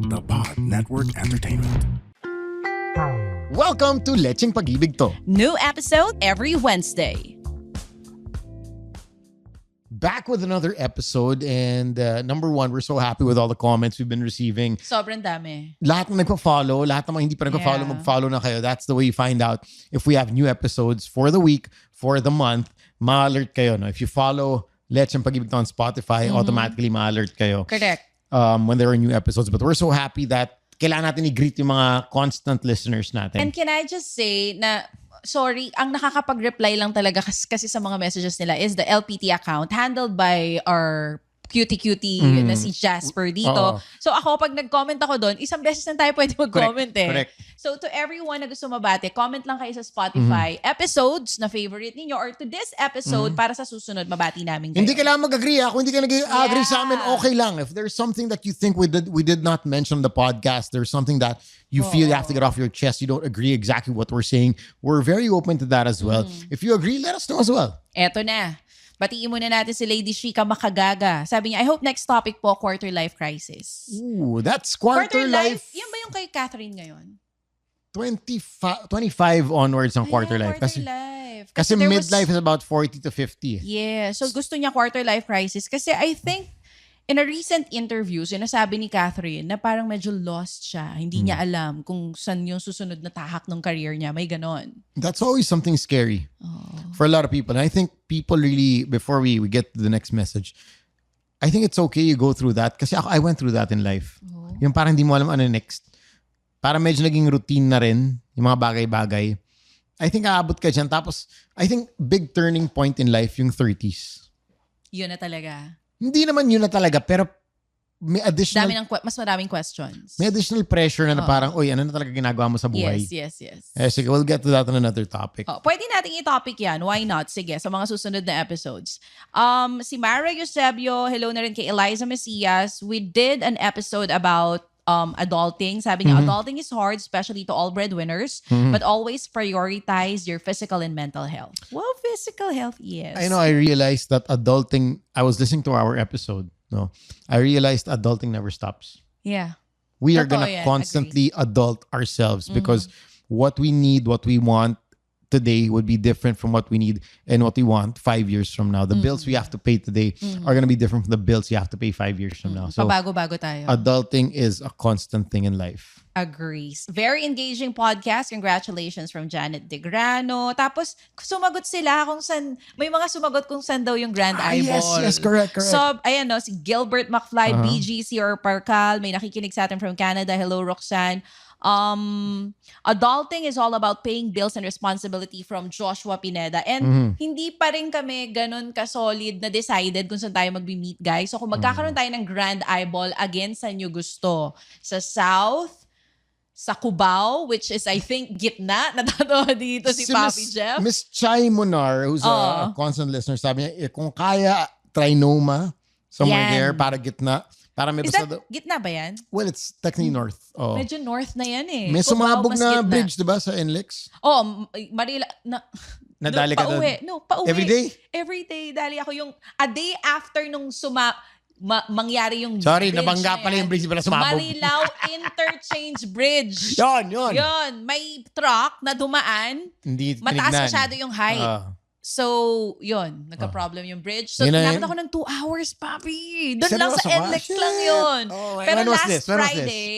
The Pod Network Entertainment. Welcome to Lecheng Pag-ibig To. New episode every Wednesday. Back with another episode and number one, we're so happy with all the comments we've been receiving. Sobrang dami. Lahat ng nagpa-follow, lahat ng mga hindi pa nagpa-follow, mag-follow na kayo. That's the way you find out if we have new episodes for the week, for the month. Ma-alert kayo. No? If you follow Lecheng Pag-ibig To on Spotify, automatically ma-alert kayo. Correct. When there are new episodes. But we're so happy that kailangan natin i-greet yung mga constant listeners natin. And can I just say na, sorry, ang nakakapag-reply lang talaga kasi sa mga messages nila is the LPT account handled by our cutie na si Jasper dito. Oo. So ako, pag nag-comment ako doon, isang beses na tayo pwede mag-comment Correct. So to everyone na gusto mabate, comment lang kayo sa Spotify episodes na favorite ninyo or to this episode para sa susunod mabati namin kayo. Hindi kailangan mag-agree. Kung hindi ka nag-agree sa amin, okay lang. If there's something that you think we did not mention on the podcast, there's something that you feel you have to get off your chest, you don't agree exactly what we're saying, we're very open to that as well. If you agree, let us know as well. Eto na. Batiin muna natin si Lady Shika Makagaga. Sabi niya, I hope next topic po, quarter life crisis. Ooh, that's quarter life. Yan ba yung kay Catherine ngayon? 25 onwards ang quarter life. Quarter life. Kasi there midlife is about 40 to 50. Yeah. So gusto niya quarter life crisis. Kasi I think in a recent interview, sinasabi ni Catherine na parang medyo lost siya. Hindi niya alam kung saan yung susunod na tahak ng career niya. May ganon. That's always something scary for a lot of people. And I think people really, before we get to the next message, I think it's okay you go through that. Kasi I went through that in life. Yung parang hindi mo alam ano next. Parang medyo naging routine na rin yung mga bagay-bagay. I think aabot ka dyan. Tapos, I think big turning point in life yung 30s. Yun na talaga. Hindi naman yun na talaga, pero may additional Mas maraming questions. may additional pressure na parang, oy, ano na talaga ginagawa mo sa buhay? Yes. Sige, we'll get to that on another topic. Pwede nating i-topic yan. Why not? Sige, sa mga susunod na episodes. Si Mara Eusebio, hello na rin kay Eliza Mesias. We did an episode about adulting. Sabi niya, adulting is hard, especially to all breadwinners, but always prioritize your physical and mental health. Well, physical health, yes. I know, I realized that adulting, I was listening to our episode, no? I realized adulting never stops. Yeah. We are Totoo gonna yan, constantly adult ourselves because what we need, what we want today would be different from what we need and what we want 5 years from now. The bills we have to pay today are gonna be different from the bills you have to pay 5 years from now. So Pabago-bago tayo. adulting is a constant thing in life. Agrees. Very engaging podcast. Congratulations from Janet De Grano. Tapos, sumagot sila kung saan, may mga sumagot kung saan daw yung Grand Eyeball. Yes, correct. So, ayan no, si Gilbert McFly, BGC or Parcal, may nakikinig sa atin from Canada. Hello, Roxanne. Adulting is all about paying bills and responsibility from Joshua Pineda. And hindi pa rin kami ganun ka-solid na decided kung saan tayo mag-meet, guys. So, kung magkakaroon tayo ng Grand Eyeball, again, saan nyo gusto? Sa South, sa Cubao, which is, I think, gitna. Natatawa dito si Papi Jeff. Miss Chai Munar, who's a constant listener, sabi niya, kung kaya, Trinoma, somewhere there, para gitna. Para may Is basta that gitna ba yan? well, it's technically north. Oh. Medyo north na yan eh. May Cubao, sumabog mas na gitna. bridge, diba, sa NLEX? Marila, Nadali ka doon? pauwi. No, pauwi. Every day? Every day. Dali ako yung, a day after nung mangyari yung Sorry, bridge nabangga na pala yan. yung bridge pala sumabog. Marilao Interchange Bridge. Yun. May truck na dumaan. Hindi Mataas tinignan. masyado yung height. So, yun. Nagka-problem yung bridge. So, Yun na tinapos yun. ako ng 2 hours, papi. Doon lang sa Seryoso ka? NLEX Shit. lang yun. Oh, Pero when was last this? When was this? Friday,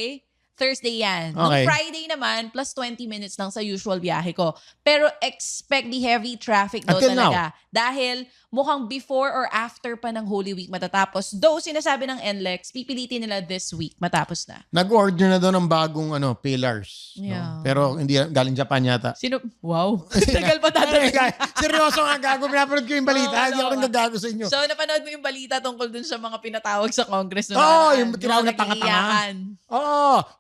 Thursday yan. Okay. Nung Friday naman, plus 20 minutes lang sa usual biyahe ko. Pero expect the heavy traffic daw Until talaga. Dahil mukhang before or after pa ng Holy Week matatapos. Though sinasabi ng NLEX, pipilitin nila this week matapos na. Nag-order na doon ng bagong pillars. Yeah. No? Pero hindi galing Japan yata. Sino? Wow. Tagal pa dadating. Seryoso nga gago. Pinapanood ko yung balita. Hindi ako nang gagago sa inyo. So, napanood mo yung balita tungkol dun sa mga pinatawag sa Congress. Yung tinawag na tanga-tanga.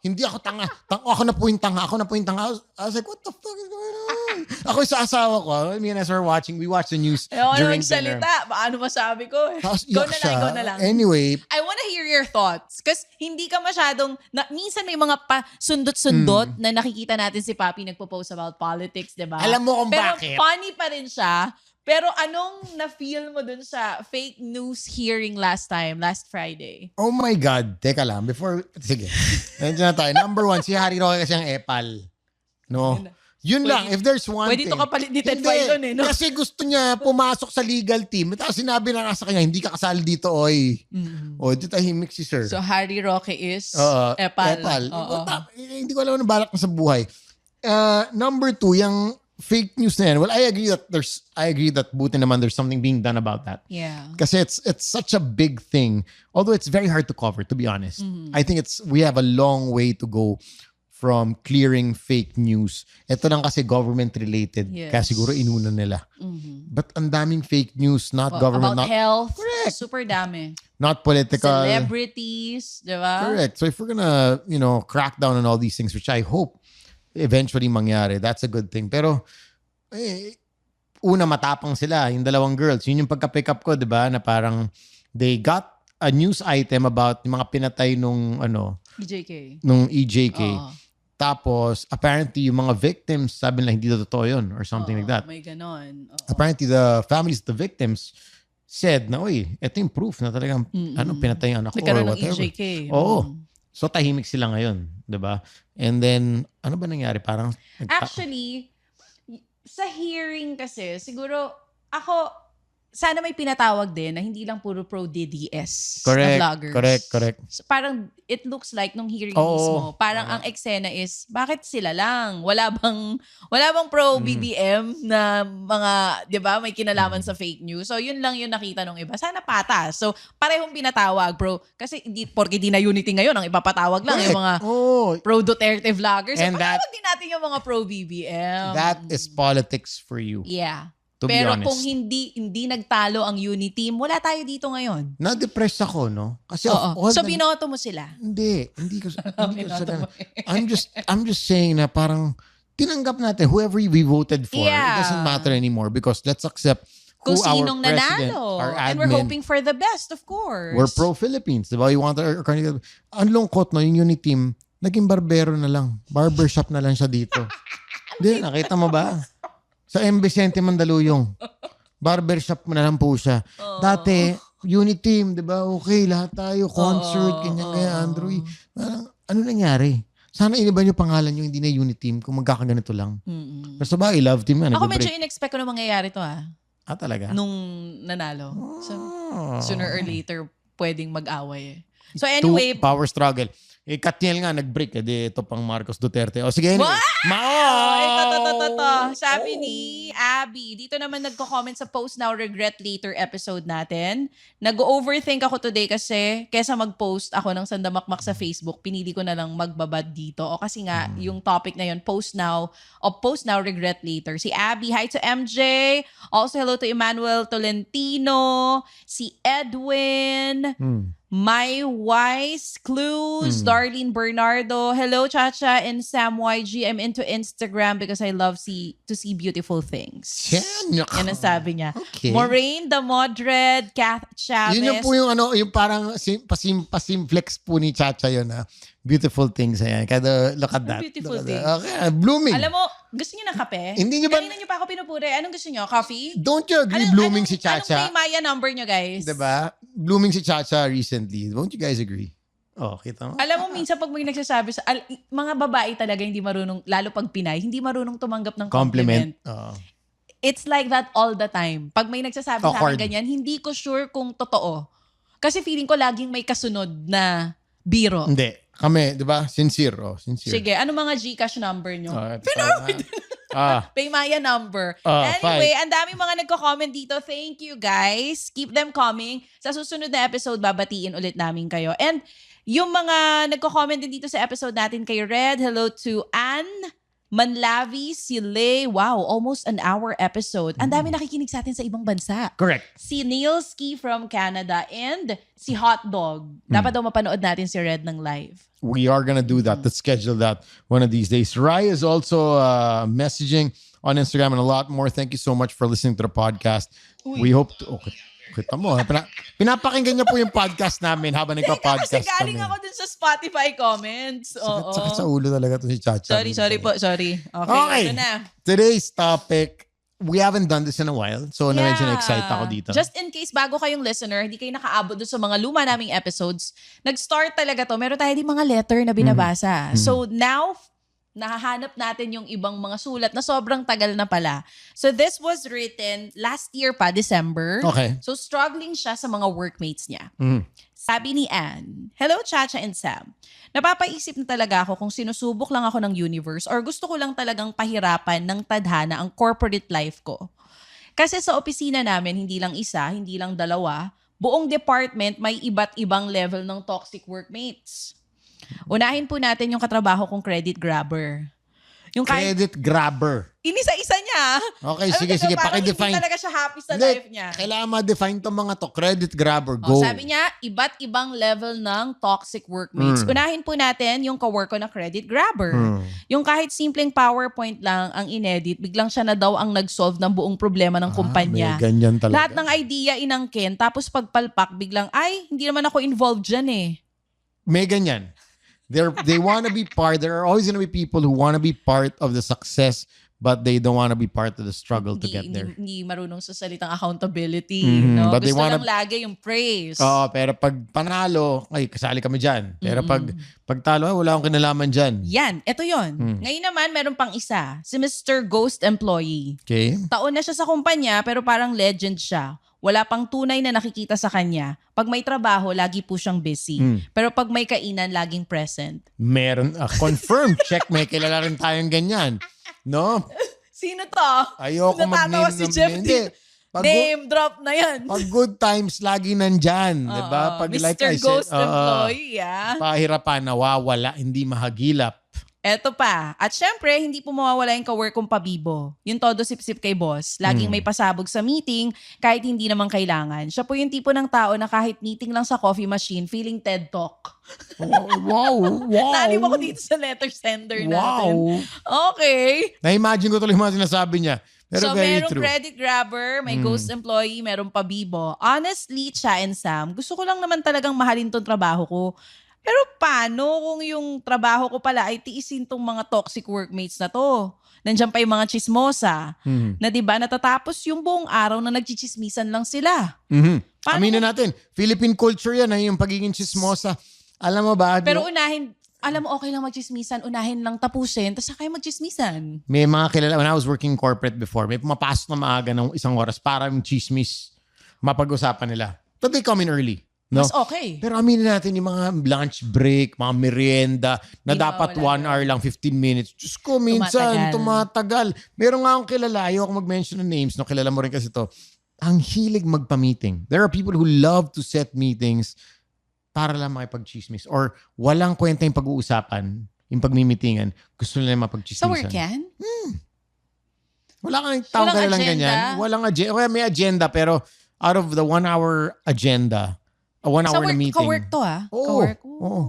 Hindi ako tanga. Ako na po yung tanga. I was like, what the fuck is going on? Ako sa asawa ko, me and us were watching, we watched the news during dinner. Paano masabi ko? Tapos Go iyak na lang. Anyway, I wanna hear your thoughts. Kasi hindi ka masyadong, minsan may mga sundot-sundot na nakikita natin si Papi nagpo-post about politics, di ba? Alam mo kung Pero bakit? funny pa rin siya. Pero anong na-feel mo dun sa fake news hearing last Friday? Oh my God. Teka lang. Sige. Nandiyan na tayo. Number 1, si Harry Roque kasi ang epal. No? Yun lang. If there's one Pwede thing. ito kapalit ni Ted Hindi. Filon no? Kasi gusto niya pumasok sa legal team. Tapos sinabi na nga sa kanya, hindi ka kasali dito, oy. O, di tahimik si sir. So, Harry Roque is Epal. Oo. Hindi ko alam ano balak na sa buhay. Number 2, yung fake news na yan. Well, I agree that buti naman there's something being done about that. Yeah. Kasi it's such a big thing. Although it's very hard to cover, to be honest. I think we have a long way to go from clearing fake news. Ito lang kasi government-related. Yes. Kaya siguro inuna nila. But ang daming fake news, not government, about not health. Correct. Super dami. not political. Celebrities, di ba? Correct. So if we're gonna, crack down on all these things, which I hope eventually mangyari, that's a good thing. Pero, una, matapang sila, yung dalawang girls. Yun yung pagka-pick up ko, di ba? Na parang, they got a news item about yung mga pinatay nung EJK. Oo. Tapos, apparently, yung mga victims, sabi nila, hindi na totoo yun or something like that. May ganon. Oo. Apparently, the families of the victims said na, ito yung proof na talagang, pinatay yung anak ko or Nagkaroon ng whatever. EJK. Oo. So, tahimik sila ngayon. Diba? And then, ano ba nangyari? Parang, Actually, sa hearing kasi, siguro, ako, sana may pinatawag din na hindi lang puro pro-DDS na vloggers. Correct. So, parang, it looks like, nung hearing Oo. mismo, parang ang eksena is, bakit sila lang? Wala bang pro-BBM na mga, di ba, may kinalaman sa fake news? So, yun lang yung nakita nung iba. Sana patas. So, parehong pinatawag, bro. Kasi, porke di na unity ngayon, ang ipapatawag lang yung mga pro-Duterte vloggers. And Patawag din natin yung mga pro-BBM. that is politics for you. Yeah. To be Pero honest. kung hindi nagtalo ang unity team, wala tayo dito ngayon. Na-depress ako, no? Kasi Oo. of all So, the- binoto mo sila? Hindi ko sila. I'm just saying na parang tinanggap natin whoever we voted for. Yeah. It doesn't matter anymore because let's accept who Kung our sinong president, nanalo. our And admin. we're hoping for the best, of course. We're pro-Philippines. Diba? You want our candidate. Ang lungkot, no? Yung unity team, naging barbero na lang. Barbershop na lang siya dito. Hindi, nakita mo ba? Sa M. Vicente Mandaluyong. Barbershop na lang po siya. Dati, unity team, di ba? Okay, lahat tayo. Concert, ganyan, Andrew. Parang, ano nangyari? Sana iniba nyo pangalan nyo, hindi na unity team kung magkakaganito lang. Pero sa bagay, love team yan. Ako medyo in-expect ko na mangyayari to talaga? nung nanalo. So, sooner or later, pwedeng mag-away. So Two anyway, power struggle. Katniel nga nag-break. Ito pang Marcos Duterte. O sige, anyway. Ito. Sabi ni Abby, dito naman nagko-comment sa Post Now, Regret Later episode natin. Nag-overthink ako today kasi kesa mag-post ako ng sandamakmak sa Facebook, pinili ko na lang magbabad dito. O kasi nga, yung topic na yun, Post Now, Regret Later. Si Abby, hi to MJ. Also, hello to Emmanuel Tolentino. Si Edwin. My Wise Clues, Darlene Bernardo. Hello, Chacha and Sam YG. I'm into Instagram because I love to see beautiful things. Yan ang sabi niya. Okay. Moraine the Modred, Kath Chavez. Yun yung po yung parang pasimplex po ni Chacha yun. Beautiful things. Ayan. Kada, look at that. Beautiful Look at things. that. Okay. Blooming. Alam mo, gusto niyo ng kape? Hindi niyo ba- Kanina niyo pa ako pinupuri. Anong gusto niyo? Coffee? Don't you agree blooming si Anong Chacha? Play Maya number niyo, guys? Diba? Blooming si Chacha recently. Won't you guys agree? Oh, kita mo? Alam mo, minsan pag may nagsasabi mga babae talaga hindi marunong, lalo pag Pinay, hindi marunong tumanggap ng compliment. Oo. It's like that all the time. Pag may nagsasabi sa Awkward. akin ganyan, hindi ko sure kung totoo. Kasi feeling ko laging may kasunod na biro. Hindi. Kami, di ba? Sincere. Sincere. Sige, ano mga Gcash number nyo? Ah, Paymaya number. Anyway, ang daming mga nagko-comment dito. Thank you, guys. Keep them coming. Sa susunod na episode, babatiin ulit namin kayo. And yung mga nagko-comment din dito sa episode natin kay Red, hello to Anne Manlavi, si Lay. Wow, almost an hour episode. Ang dami nakikinig sa atin sa ibang bansa. correct. Si Neil Ski from Canada and si Hot Dog. Dapat daw mapanood natin si Red ng live. We are gonna do that. Let's schedule that one of these days. Rai is also messaging on Instagram and a lot more. Thank you so much for listening to the podcast. We hope to... Okay. Kita mo. Pinapakinggan niya po yung podcast namin habang nagpa-podcast Kasi galing kami. ako dun sa Spotify comments. Oo. Sakit sa ulo talaga to si Chacha. Sorry po. Sorry. Okay, Okay. ito na. Today's topic, we haven't done this in a while. So, medyo na-excite ako dito. Just in case, bago kayong listener, hindi kayo nakaabot doon sa mga luma naming episodes, nag-start talaga to. Meron tayo din mga letter na binabasa. So now, nahahanap natin yung ibang mga sulat na sobrang tagal na pala. So this was written last year pa, December. Okay. So struggling siya sa mga workmates niya. Sabi ni Anne, "Hello Chacha and Sam. Napapaisip na talaga ako kung sinusubok lang ako ng universe or gusto ko lang talagang pahirapan ng tadhana ang corporate life ko. Kasi sa opisina namin, hindi lang isa, hindi lang dalawa, buong department may iba't ibang level ng toxic workmates. Unahin po natin yung katrabaho kong credit grabber. Yung Credit grabber. inisa-isa niya. Okay, Alam sige, mo, sige. parang Paki-define. Hindi talaga siya happy sa Hindi, life niya. Kailangan ma-define itong mga to. Credit grabber, go. Sabi niya, iba't ibang level ng toxic workmates. Unahin po natin yung kawork ko na credit grabber. Yung kahit simpleng PowerPoint lang ang inedit, biglang siya na daw ang nag-solve ng buong problema ng kumpanya. May ganyan talaga. Lahat ng idea inangkin, tapos pagpalpak, biglang, ay, hindi naman ako involved dyan eh. May ganyan. They want to be part. There are always going to be people who want to be part of the success, but they don't want to be part of the struggle to get there. Hindi marunong sa salitang accountability. No? But they Gusto wanna- lang lagi yung praise. Oo, pero pag panalo, ay, kasali kami dyan. Pero pag talo, ay, wala akong kinalaman dyan. Yan, eto yon. Ngayon naman, meron pang isa. Si Mr. Ghost Employee. Okay? Taon na siya sa kumpanya, pero parang legend siya. Wala pang tunay na nakikita sa kanya. Pag may trabaho, lagi po siyang busy. Pero pag may kainan, laging present. Meron, confirmed. Check, may kilala rin tayong ganyan. No? Sino to? Ayoko Natatawa mag-name si ng- Jeff. Hindi. Name drop na yan. Pag good times, lagi nandyan. Diba? Pag Mr. like I Ghost said, Employee, pahirapan, nawawala, hindi mahagilap. Eto pa. At syempre, hindi po mawawala yung kawork kong pabibo. Yung todo sip-sip kay boss. Laging may pasabog sa meeting kahit hindi naman kailangan. Siya po yung tipo ng tao na kahit meeting lang sa coffee machine, feeling TED Talk. Wow. Naalim ako dito sa letter sender natin. Wow. Okay. Na-imagine ko tuloy yung mga sinasabi niya. Pero So, very merong true. credit grabber, may ghost employee, merong pabibo. Honestly, Cha and Sam, gusto ko lang naman talagang mahalin tong trabaho ko. Pero paano kung yung trabaho ko pala ay tiisin tong mga toxic workmates na to? Nandiyan pa yung mga chismosa. Na diba, natatapos yung buong araw na nagchichismisan lang sila. Paano Aminin natin, Philippine culture yan, yung pagiging chismosa. Alam mo ba? Pero unahin, alam mo, okay lang magchismisan, unahin lang tapusin, tapos saka kayo magchismisan. May mga kilala, when I was working corporate before, may pumapasok na maaga ng isang oras para yung chismis mapag-usapan nila. But they come in early. No? Mas okay. Pero aminin natin yung mga lunch break, mga merienda, na Di dapat mawala 1 hour lang, 15 minutes. Diyos ko, minsan, tumatagal. Meron nga akong kilala, ayoko mag-mention ng names, no? Kilala mo rin kasi to. Ang hilig magpa-meeting. There are people who love to set meetings para lang makipag-chismis or walang kwenta yung pag-uusapan, yung pagmimitingan, gusto nila mapag-chismisan. Sa work yan? Wala kang tawag ka lang agenda? ganyan. Walang agenda. Okay, may agenda pero out of the 1 hour agenda, a 1 Sa hour na work, meeting. ka-work to Oo. Ka-work. Oo.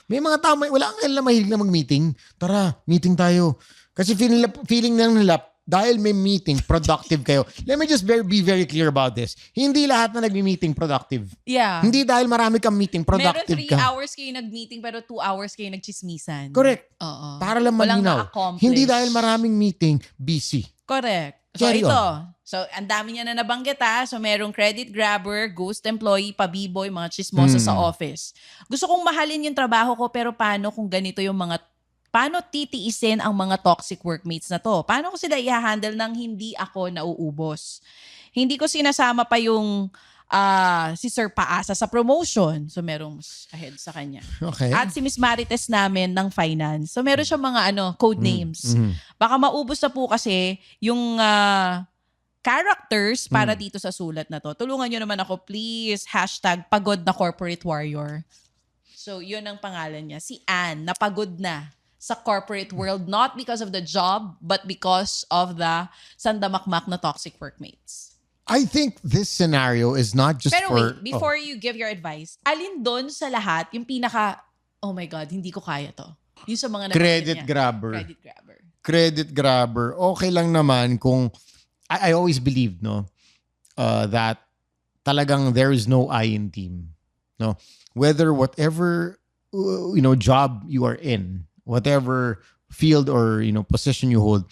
May mga tao, wala kang nila mahilig na mag-meeting. Tara, meeting tayo. Kasi feeling na nila, dahil may meeting, productive kayo. Let me just be very clear about this. Hindi lahat na nagmi-meeting productive. Yeah. Hindi dahil marami kang meeting, productive Meron 3 ka. hours kayo nag-meeting pero 2 hours kayo nagchismisan. Correct. Oo. Para lang Walang malinaw. na-accomplish. Hindi dahil maraming meeting, busy. Correct. So Carry ito. on. So ang dami niya na nabanggit ha. So merong credit grabber, ghost employee, pabiboy, mga chismosa sa office. Gusto kong mahalin yung trabaho ko pero paano kung ganito yung paano titiisin ang mga toxic workmates na to? Paano ko sila i-handle nang hindi ako nauubos? Hindi ko sinasama pa yung si Sir Paasa sa promotion. So merong mas ahead sa kanya. Okay. At si Miss Marites namin ng finance. So meron siya mga code names. Baka maubos na po kasi yung characters para dito sa sulat na to. Tulungan nyo naman ako please. #pagod na corporate warrior. So yun ang pangalan niya. Si Anne, napagod na sa corporate world, not because of the job, but because of the sandamakmak na toxic workmates. I think this scenario is not just Pero for... wait, before you give your advice, alin doon sa lahat yung pinaka, oh my God, hindi ko kaya to. Yung sa mga Credit nabanggit niya. grabber. Credit grabber. Credit grabber. Okay lang naman kung... I always believed, that talagang there is no I in team. No? Whether whatever, job you are in, whatever field or, position you hold,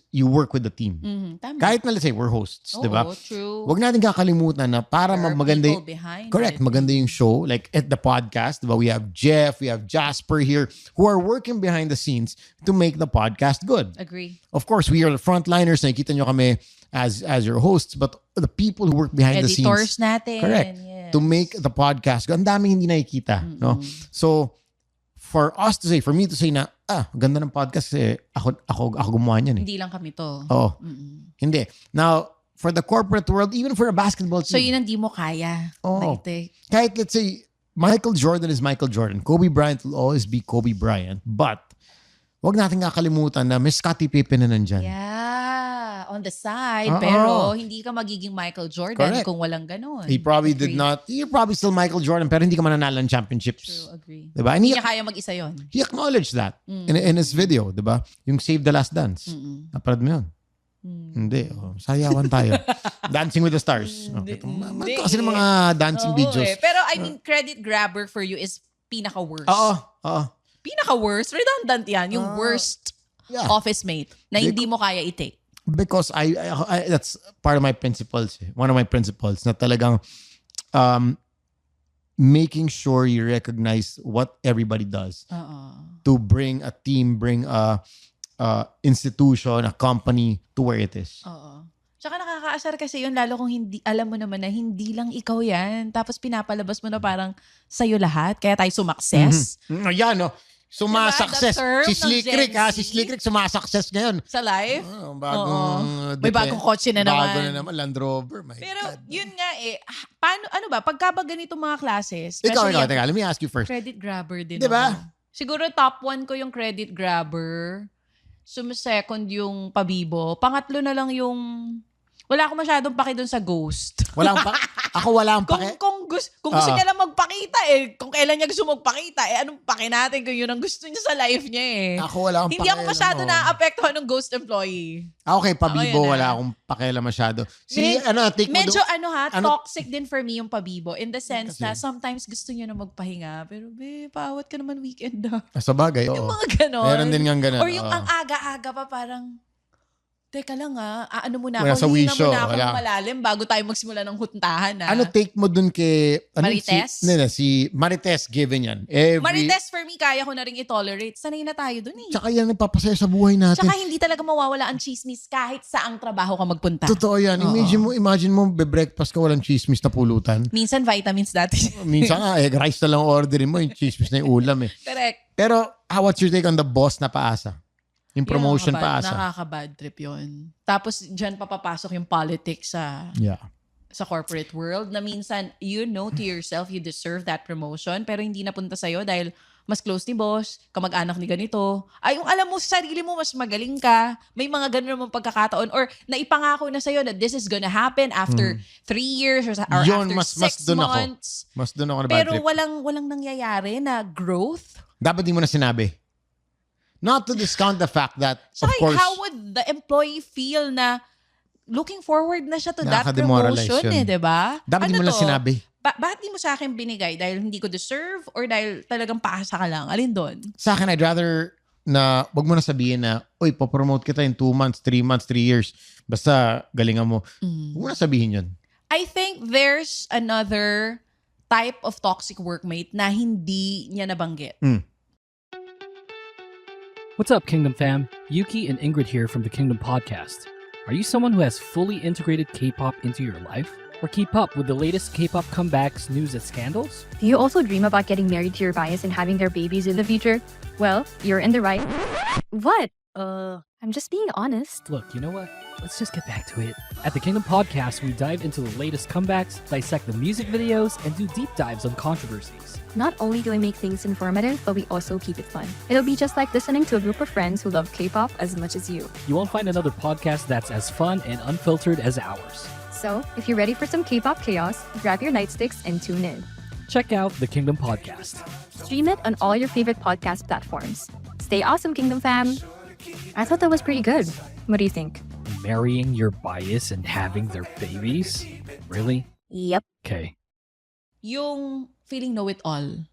you work with the team. Tama. Kahit na let's say we're hosts, di ba? True. Huwag natin kakalimutan na para There are maganda people behind correct, it. maganda yung show. Like at the podcast, di ba? We have Jeff, we have Jasper here who are working behind the scenes to make the podcast good. Agree. Of course, we are the frontliners. Nakikita nyo kami as your hosts, but the people who work behind the Editors scenes. natin. Correct. Yes. To make the podcast good. Ang daming hindi nakikita. No? So, for me to say na, ganda ng podcast kasi ako gumawa niyan eh. Hindi lang kami to. Oo. Hindi. Now, for the corporate world, even for a basketball team. So yun ang di mo kaya. Oo. Like, Kahit let's say, Michael Jordan is Michael Jordan. Kobe Bryant will always be Kobe Bryant. But, wag natin kakalimutan na may Scottie Pippen na nandyan. yeah, on the side. Oo. Pero hindi ka magiging Michael Jordan Correct. kung walang ganon. He probably Agree. did not, you're probably still Michael Jordan pero hindi ka mananalo ng championships. True, agree. Diba? And Hindi niya kaya mag-isa yun. he acknowledged that in his video, diba? Yung Save the Last Dance. Napanood mo yun? Hindi. Oh, sayawan tayo. Dancing with the Stars. Okay. Kasi ng mga dancing Oo, videos. Pero I mean, credit grabber for you is pinaka-worst. Oo. Pinaka-worst. Redundant yan. Yung worst Yeah. office mate na hindi mo kaya i-take. Because I that's part of my principles. One of my principles na talagang making sure you recognize what everybody does to bring a team, bring a institution, a company to where it is. Oo. Tsaka nakakaasar kasi yun, lalo kung hindi, alam mo naman na hindi lang ikaw yan. Tapos pinapalabas mo na parang sa'yo lahat. Kaya tayo sumakses. Yan, no? Sumasakses. Diba? The term Si ng Slick Gen Rick, Z? Si Slick Rick sumasakses ngayon. Sa life. Bagong... May bagong kotse na naman. Bago na naman, Land Rover. My Pero God. yun nga paano, ano ba, pagka ba ganitong mga classes, Ikaw, especially teka, let me ask you first. credit grabber din Diba? ako. Siguro top 1 ko yung credit grabber. Second yung pabibo. Pangatlo na lang yung... Wala akong masyadong paki dun sa ghost. Ako wala ang pake. Kung gusto niya lang magpakita kung kailan niya gusto magpakita, anong paki natin kung yun ang gusto niya sa life niya Ako wala akong Hindi ako pakialam, masyado oh. naapektuhan ng ghost employee. Okay, pabibo, Ako yun, wala akong pakialam masyado. Take mo Medyo ano- toxic din for me yung pabibo in the sense na sometimes gusto niya na magpahinga pero paawat ka naman weekend Sa bagay, Yung oo. mga ganon. Meron din nga ganon. Or yung oo. ang aga-aga pa parang teka lang ano muna Wala ako, sa hinga wisyo, muna ako wala. ng malalim bago tayo magsimula ng huntahan Ano take mo dun kay... Marites? Si Marites given yan. Marites for me, kaya ko na rin i-tolerate. Sanay na tayo dun Tsaka yan nagpapasaya sa buhay natin. Tsaka hindi talaga mawawala ang chismis kahit saang trabaho ka magpunta. Totoo yan. Imagine mo, be-breakfast ka walang chismis na pulutan. Minsan vitamins dati. Minsan nga, rice na lang orderin mo, yung chismis na yung ulam Correct. Pero, what's your take on the boss na paasa? Yung promotion paasa? Nakaka-bad trip yun. Tapos dyan papapasok yung politics sa corporate world na minsan, you know to yourself you deserve that promotion pero hindi napunta sa'yo dahil mas close ni boss, kamag-anak ni ganito. Ay, yung alam mo sa sarili mo, mas magaling ka. May mga ganun naman pagkakataon or naipangako na sa'yo that this is gonna happen after 3 years or Yun, after 6 months. Mas dun ako na bad Pero trip. walang nangyayari na growth. Dapat di mo na sinabi. Not to discount the fact that, So of course, how would the employee feel na looking forward na siya to that Nakaka-demoralize promotion yun. diba? dapat di mo na sinabi. Bakit di mo sa akin binigay? Dahil hindi ko deserve or dahil talagang paasa ka lang? Alin doon? Sa akin, I'd rather na wag mo na sabihin na, uy, popromote kita in 2 months, 3 months, 3 years. Basta galingan mo. Huwag mo na sabihin yun. I think there's another type of toxic workmate na hindi niya nabanggit. What's up, Kingdom fam? Yuki and Ingrid here from the Kingdom Podcast. Are you someone who has fully integrated K-pop into your life? Or keep up with the latest K-pop comebacks, news, and scandals? Do you also dream about getting married to your bias and having their babies in the future? Well, you're in the right... What? I'm just being honest. Look, you know what? Let's just get back to it. At the Kingdom Podcast, we dive into the latest comebacks, dissect the music videos, and do deep dives on controversies. Not only do we make things informative, but we also keep it fun. It'll be just like listening to a group of friends who love K-pop as much as you. You won't find another podcast that's as fun and unfiltered as ours. So, if you're ready for some K-pop chaos, grab your nightsticks and tune in. Check out the Kingdom Podcast. Stream it on all your favorite podcast platforms. Stay awesome, Kingdom fam! I thought that was pretty good. What do you think? Marrying your bias and having their babies? Really? Yep. Okay. Yung feeling know-it-all.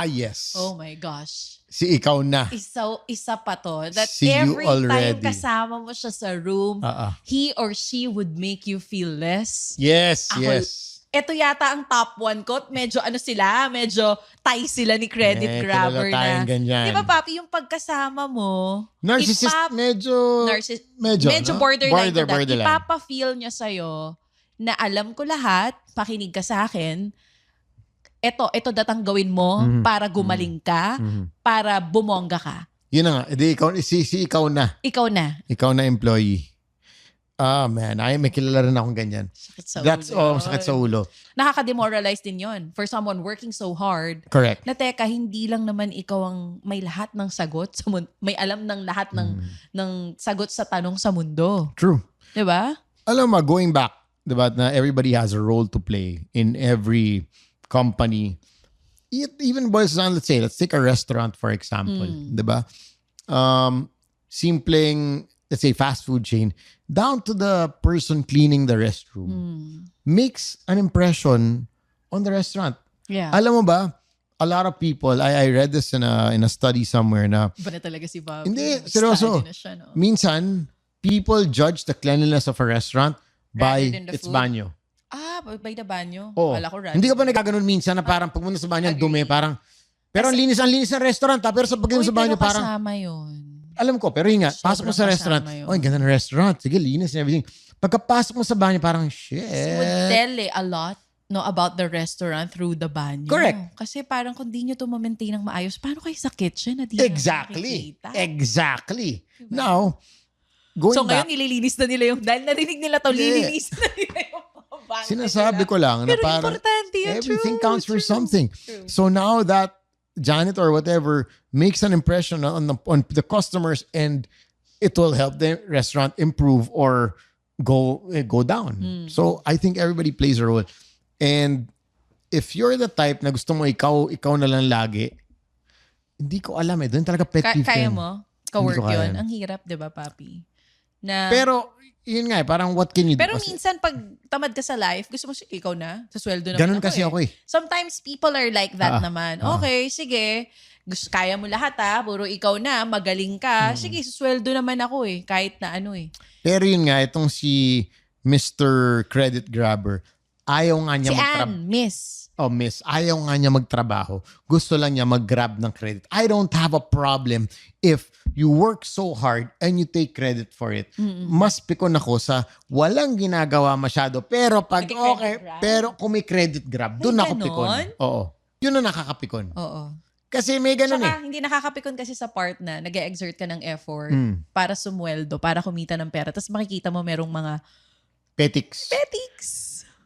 Yes. Oh my gosh. Si ikaw na. Isa pa to. That See you every time already. kasama mo siya sa room, he or she would make you feel less. Yes, Ako- yes. Ito yata ang top 1 ko. Medyo medyo tie sila ni credit grabber kilala tayong na. ganyan. Di ba, Papi, yung pagkasama mo, Narcissist, medyo medyo no? borderline to that. Borderline. Ipapa-feel niya sa'yo na alam ko lahat, pakinig ka sa akin, ito datang gawin mo para gumaling ka, para bumongga ka. Yun na nga. Edi, ikaw na. Ikaw na. Ikaw na employee. Man. May kilala rin akong ganyan. Sakit sa That's ulo. sakit sa ulo. Nakaka-demoralize din yon for someone working so hard. Correct. Na teka, hindi lang naman ikaw ang may lahat ng sagot sa mundo. May alam ng lahat ng sagot sa tanong sa mundo. True. 'Di ba? Alam mo, going back, diba, na everybody has a role to play in every company. It even boils down, let's take a restaurant for example. Diba? Simpleng, let's say, fast food chain, down to the person cleaning the restroom, makes an impression on the restaurant. Yeah. Alam mo ba, a lot of people, I read this in a study somewhere na, Iba na talaga si Bob. hindi, seryoso. Study na siya, no? Minsan, people judge the cleanliness of a restaurant by Rather than the its food. banyo. By the banyo? Oo. Wala ko Hindi ka ba nagkaganon minsan na parang pagpunta sa banyo, ang dumi, parang, pero ang linis ng restaurant, pero sa pagpunta sa banyo, parang, kasama yun. alam ko, pero yun nga, pasok mo sa Sobrang restaurant, kasama yun. oh, ang ganda ng restaurant, sige, linis and everything. Pagkapasok mo sa banyo, parang, shit. Would tell a lot about the restaurant through the banyo. Correct. Kasi parang kung di nyo to ma-maintain ng maayos, paano kayo sa kitchen na di Exactly. nakikita? Exactly. Now, going So back, ngayon, nililinis na nila yung, dahil narinig nila to, Yeah. lilinis na nila yung mga banyo sinasabi nila. ko lang na Pero parang, importante yun. everything True, counts for true, something. true. So now that janitor or whatever makes an impression on the customers, and it will help the restaurant improve or go down. So I think everybody plays a role. And if you're the type na gusto mo ikaw na lang lagi, hindi ko alam doon talaga pet peeve ko Kaya yun. mo? Ka-work Hindi ko kaya yun. yan. Ang hirap, di ba, Papi? Na, Pero yun nga parang what can you do? pero Kasi minsan pag tamad ka sa life, gusto mo ikaw na, sa sweldo naman ganun kasi ako eh. Sometimes people are like that naman. Okay, sige. Kaya mo lahat puro ikaw na, magaling ka. Sige, susweldo naman ako kahit na ano Pero yun nga, itong si Mr. Credit Grabber, ayaw nga niya Si Ann, miss. Ayaw nga niya magtrabaho. Gusto lang niya mag-grab ng credit. I don't have a problem if you work so hard and you take credit for it. Mas pikon ako sa walang ginagawa masyado. Pero pag Nagki-credit grab? pero kung may credit grab, doon May ako pikon. ganon? Oo. Yun ang nakakapikon. Oo. Kasi may ganun Tsaka, hindi nakakapikon kasi sa part na nag-exert ka ng effort para sumweldo, para kumita ng pera. Tapos makikita mo merong mga Petics. petics.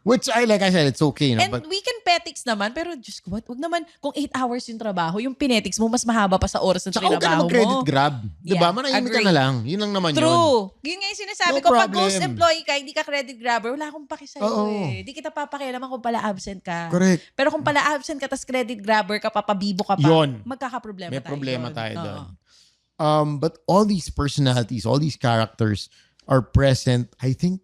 Which like I said, it's okay. No? And But we can petics naman, pero Diyos ko, wag naman, kung 8 hours yung trabaho, yung pinetics mo, mas mahaba pa sa oras ng tsaka huwag ka na trabaho mag-credit mo. grab. Diba? Yeah, Manahimik ka agree. na lang. Yun lang naman yun. True. Yun nga yung sinasabi No ko, pag problem. ghost employee ka, hindi ka credit grabber, wala akong paki sa'yo Oo. Di kita papakialaman kung pala absent ka. Correct. Pero kung pala absent ka, tas credit grabber ka, papabibo ka pa, Yun. magkakaproblema May tayo. problema doon. tayo Oo. doon. But all these personalities, all these characters are present, I think,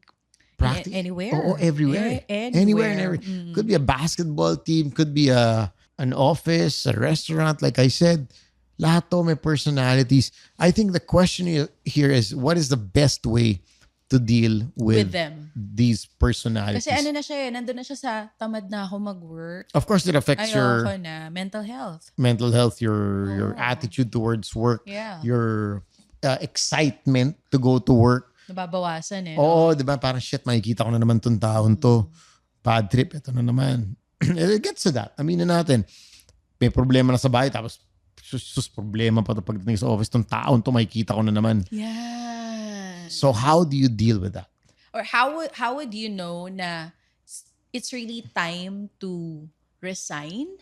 practically. Anywhere. Oo, everywhere. Anywhere. and everywhere. Could be a basketball team, could be an office, a restaurant, like I said. Lahat to may personalities. I think the question here is, what is the best way to deal With with them. these personalities? Kasi ano na siya nandun na siya sa tamad na ako mag-work. Of course, it affects Ayoko your na. Mental health. mental health, your attitude towards work, Yeah. your excitement to go to work. Nababawasan Oo, di ba? Parang shit, makikita ko na naman tong taon to. Bad trip, ito na naman. It gets to that. Aminin natin. May problema na sa bahay, tapos problema pa to pagdating sa office, tong taon to, makikita ko na naman. Yeah. So how do you deal with that? Or how would you know na it's really time to resign?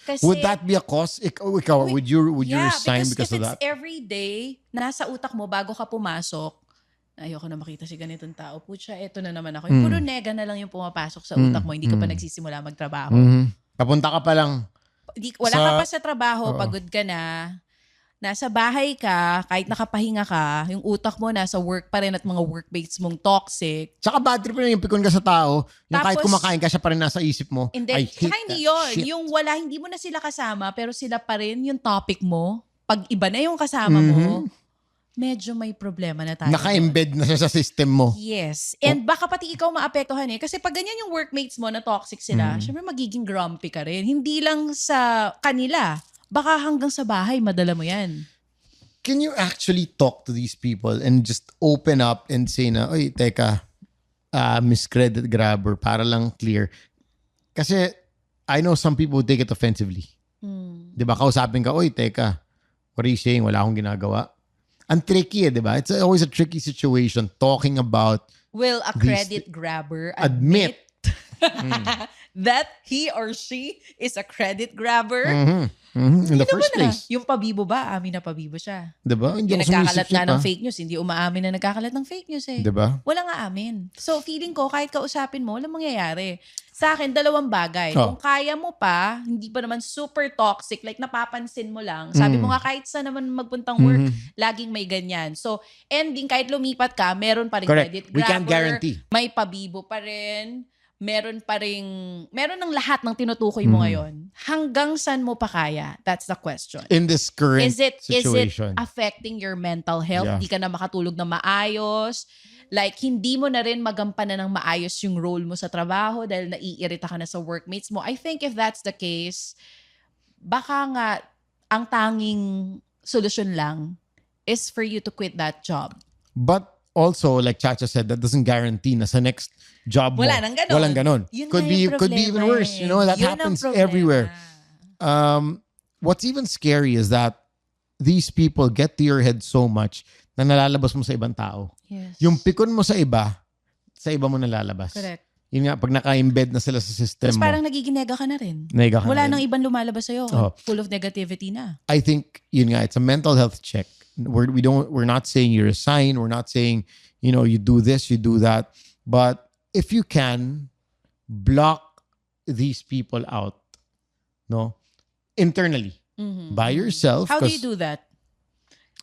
Kasi, Would that be a cause? Ikaw, would you resign because if of that? it's every day, nasa utak mo bago ka pumasok, ayoko na makita si ganitong tao. Pucha, eto na naman ako. Yung puro nega na lang yung pumapasok sa utak mo. Hindi ka pa nagsisimula magtrabaho. Papunta ka pa lang. Wala ka pa sa trabaho, Oo. pagod ka na, nasa bahay ka, kahit nakapahinga ka, yung utak mo nasa work pa rin at mga workmates mong toxic. Tsaka bad trip na yung pikon ka sa tao, yung kahit Tapos, kumakain ka, siya pa rin nasa isip mo. Hindi, I hate tsaka hindi that yun. shit. Yung wala, hindi mo na sila kasama, pero sila pa rin yung topic mo. Pag iba na yung kasama mo, medyo may problema na tayo. Naka-embed na siya sa system mo. Yes. And baka pati ikaw maapektuhan eh. Kasi pag ganyan yung workmates mo na toxic sila, syempre magiging grumpy ka rin. Hindi lang sa kanila. Baka hanggang sa bahay, madala mo yan. Can you actually talk to these people and just open up and say na, oy, teka, Miss Credit Grabber, para lang clear. Kasi I know some people take it offensively. Di ba? Kausapin ka, oy, teka, what are you saying? Wala akong ginagawa. Ang tricky di ba? It's always a tricky situation talking about Will a credit grabber admit that he or she is a credit grabber? in the first Na, place. yung pabibo ba? Amin na pabibo siya. Di ba? Hindi Yung ako sumisip nagkakalat siya nga ng pa. fake news, hindi umaamin na nagkakalat ng fake news eh. Di ba? Wala nga amin. So, feeling ko, kahit kausapin mo, walang mangyayari. Sa akin, dalawang bagay. Oh. Kung kaya mo pa, hindi pa naman super toxic, like napapansin mo lang. Sabi mo nga, kahit saan naman magpuntang work, laging may ganyan. So, ending, kahit lumipat ka, meron pa rin Correct. credit grabber. We can't guarantee. May pabibo pa rin. Meron ng lahat ng tinutukoy mo ngayon. Hanggang saan mo pa kaya? That's the question. In this current Is it situation. affecting your mental health? Yeah. Hindi ka na makatulog na maayos? Like, hindi mo na rin magampanan ng maayos yung role mo sa trabaho dahil naiirita ka na sa workmates mo. I think if that's the case, baka nga ang tanging solusyon lang is for you to quit that job. But also, like Chacha said, that doesn't guarantee na sa next job mo. Wala nang ganon. Walang ganon. Yun Could nga yung be even problema worse. You know, that Yun ang happens problema. everywhere. What's even scary is that these people get to your head so much na nalalabas mo sa ibang tao. Yes. Yung pikon mo sa iba mo nalalabas. Correct. Yun nga, pag naka-embed na sila sa system Tapos mo. parang nagiginega ka na rin. naiga ka Wala na nang rin. ibang lumalabas sa'yo. Oh. Full of negativity na. I think yun nga, it's a mental health check. We're not saying you resign. We're not saying, you do this, you do that. But if you can, block these people out, no, internally by yourself. How do you 'cause do that?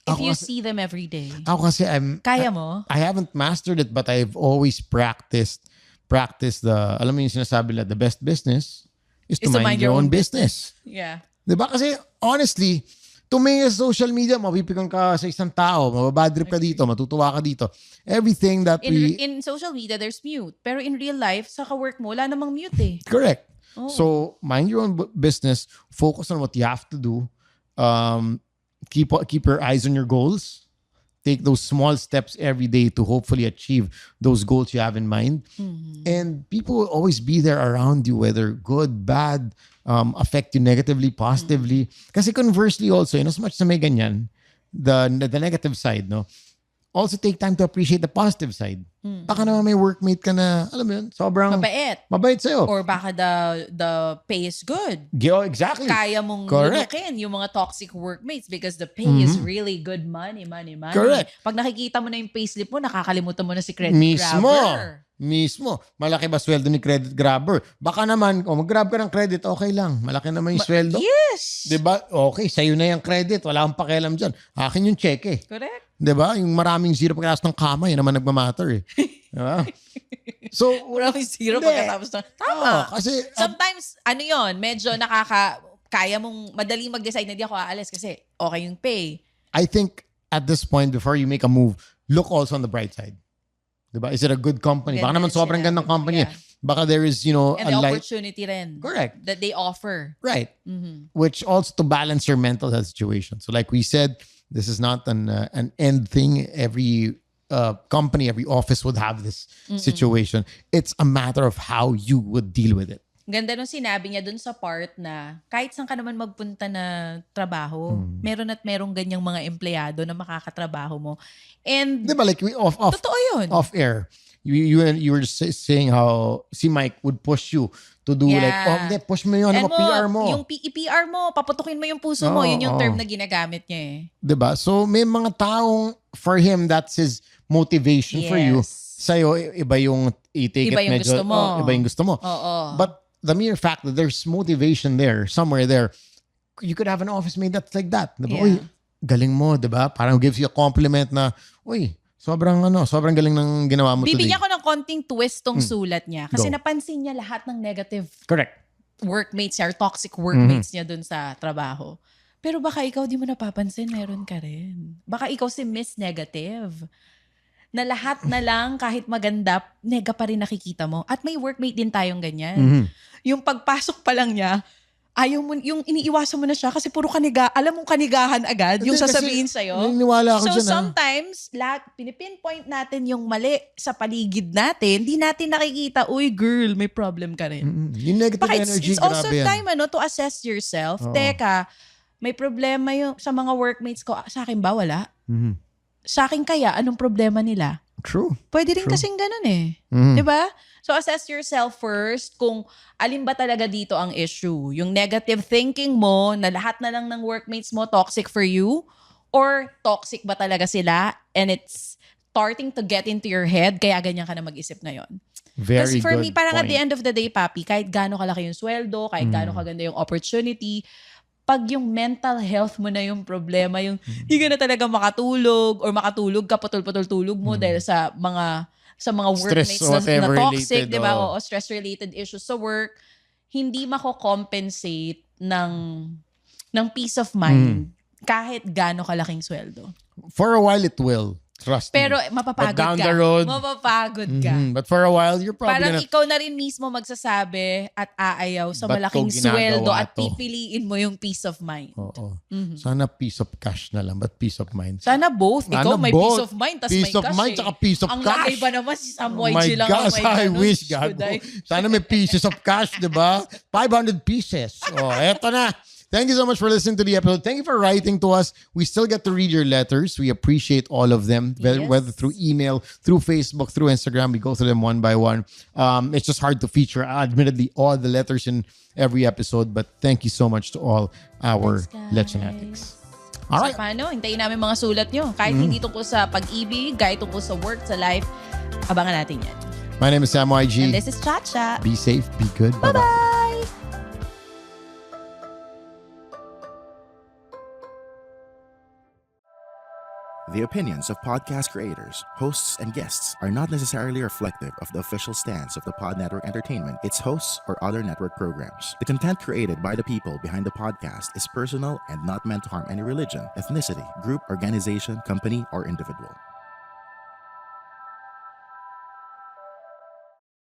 If Ako you kasi- see them every day. Ako kasi Kaya mo? I haven't mastered it, but I've always practiced alam mo yung sinasabi na the best business is to mind your own business. Yeah. Diba? Kasi honestly, tumingin sa social media, mapipikon ka sa isang tao, mababadrip ka dito, matutuwa ka dito. Everything that In social media, there's mute. Pero in real life, sa ka-work mo, wala namang mute eh. Correct. Oh. So, mind your own business. Focus on what you have to do. Keep your eyes on your goals. Take those small steps every day to hopefully achieve those goals you have in mind. And people will always be there around you, whether good, bad, affect you negatively, positively. Kasi conversely also, as much as may ganyan, the negative side, no? Also take time to appreciate the positive side. Baka naman may workmate ka na, alam mo yun, sobrang mabait sa'yo. Or baka the pay is good. Exactly. Kaya mong Correct. lunukin yung mga toxic workmates because the pay is really good money. Correct. Pag nakikita mo na yung payslip mo, nakakalimutan mo na si credit Mismo. grabber. Mismo. Malaki ba sweldo ni credit grabber? Baka naman, mag-grab ka ng credit, okay lang. Malaki naman yung sweldo. Yes. Diba? Okay, sa'yo na yung credit. Wala akong pakialam dyan. Akin yung check eh. Correct. Diba? Yung maraming zero pagkatapos ng kama, yun naman nagmamatter eh. Diba? So, Maraming zero Hindi. pagkatapos na. Tama. kasi, Sometimes, medyo kaya mong madaling mag-decide na di ako aalis kasi okay yung pay. I think at this point, before you make a move, look also on the bright side. Diba? Is it a good company? Baka Ganda naman sobrang sila. gandang company. Yeah. Baka there is, And a the light. opportunity rin. Correct. That they offer. Right. Which also to balance your mental health situation. So like we said, this is not an end thing. Every company, every office would have this situation. It's a matter of how you would deal with it. Ganda nung sinabi niya dun sa part na kahit saan ka naman magpunta na trabaho, meron at merong ganyang mga empleyado na makakatrabaho mo. And Diba? Like we totoo yun. off air. You were saying how si Mike would push you to do Yeah. push mo yun, And PR mo. Yung PR mo, paputukin mo yung puso mo. Oo, Yun yung oo. term na ginagamit niya eh. Diba? So may mga taong for him that's his motivation for you. Yes. Sa'yo, iba yung i-take Iba it yung medyo. gusto mo. Iba yung gusto mo. Oo. But the mere fact that there's motivation there, somewhere there, you could have an office mate that's like that. Diba? Yeah. Uy, galing mo, di ba? Parang gives you a compliment na, uy, sobrang galing ng ginawa mo today. Bibigyan ko ng konting twist tong sulat niya. Kasi Go. napansin niya lahat ng negative Correct. workmates niya or toxic workmates niya dun sa trabaho. Pero baka ikaw di mo napapansin, meron ka rin. Baka ikaw si Miss Negative. Na lahat na lang, kahit maganda, nega pa rin nakikita mo. At may workmate din tayong ganyan. Yung pagpasok pa lang niya, ayaw mo, yung iniiwasan mo na siya kasi puro kaniga, alam mong kanigahan agad yung sasabihin sa'yo. Naniniwala ako So dyan. sometimes, pinipinpoint natin yung mali sa paligid natin, di natin nakikita, uy girl, may problem ka rin. Yung negative Baka energy, it's also grabe yan. time to assess yourself. Oo. Teka, may problema yung sa mga workmates ko. Sa akin ba? Wala. Mhm. Sa akin kaya, anong problema nila? True. Pwede rin True. kasing ganun eh. Mhm. Diba? So assess yourself first kung alin ba talaga dito ang issue. Yung negative thinking mo na lahat na lang ng workmates mo toxic for you or toxic ba talaga sila and it's starting to get into your head kaya ganyan ka na mag-isip ngayon. Very Kasi for good me, parang at point. the end of the day, papi, kahit gaano kalaki yung sweldo, kahit gaano kaganda yung opportunity, pag yung mental health mo na yung problema, yung hindi ka na talaga makatulog or makatulog ka, putol-putol tulog mo dahil sa mga Stress workmates or na whatever toxic, related, di ba? oo. O stress-related issues sa work, hindi mako-compensate ng peace of mind kahit gaano kalaking sweldo. For a while, it will. Trust Pero me. mapapagod But down ka. the road, Mapapagod ka. But for a while, you're probably Parang gonna... ikaw na rin mismo magsasabi at aayaw sa Ba't malaking ko ginagawa sweldo at to? pipiliin mo yung peace of mind. Oo. Sana peace of cash na lang, but peace of mind. Sana both. Sana Ikaw may both. peace of mind, tas Peace may of cash mind, eh. tsaka peace of Ang cash. lagay ba naman si Sam Oh my YG lang ang gosh, may I ganun? wish, gago. Should I? Sana may pieces of cash, di ba? 500 pieces. Oh, eto na. Thank you so much for listening to the episode. Thank you for writing to us. We still get to read your letters. We appreciate all of them, Yes. whether through email, through Facebook, through Instagram. We go through them one by one. It's just hard to feature, admittedly, all the letters in every episode. But thank you so much to all our Thanks, guys. Lechanatics. All right. So paano? Hintayin namin mga sulat nyo. Kahit hindi tungkol sa pag-ibig, kahit tungkol sa work, sa life, abangan natin yan. My name is Sam YG. And this is Chacha. Be safe, be good. Bye-bye. Bye! The opinions of podcast creators, hosts, and guests are not necessarily reflective of the official stance of the Pod Network Entertainment, its hosts, or other network programs. The content created by the people behind the podcast is personal and not meant to harm any religion, ethnicity, group, organization, company, or individual.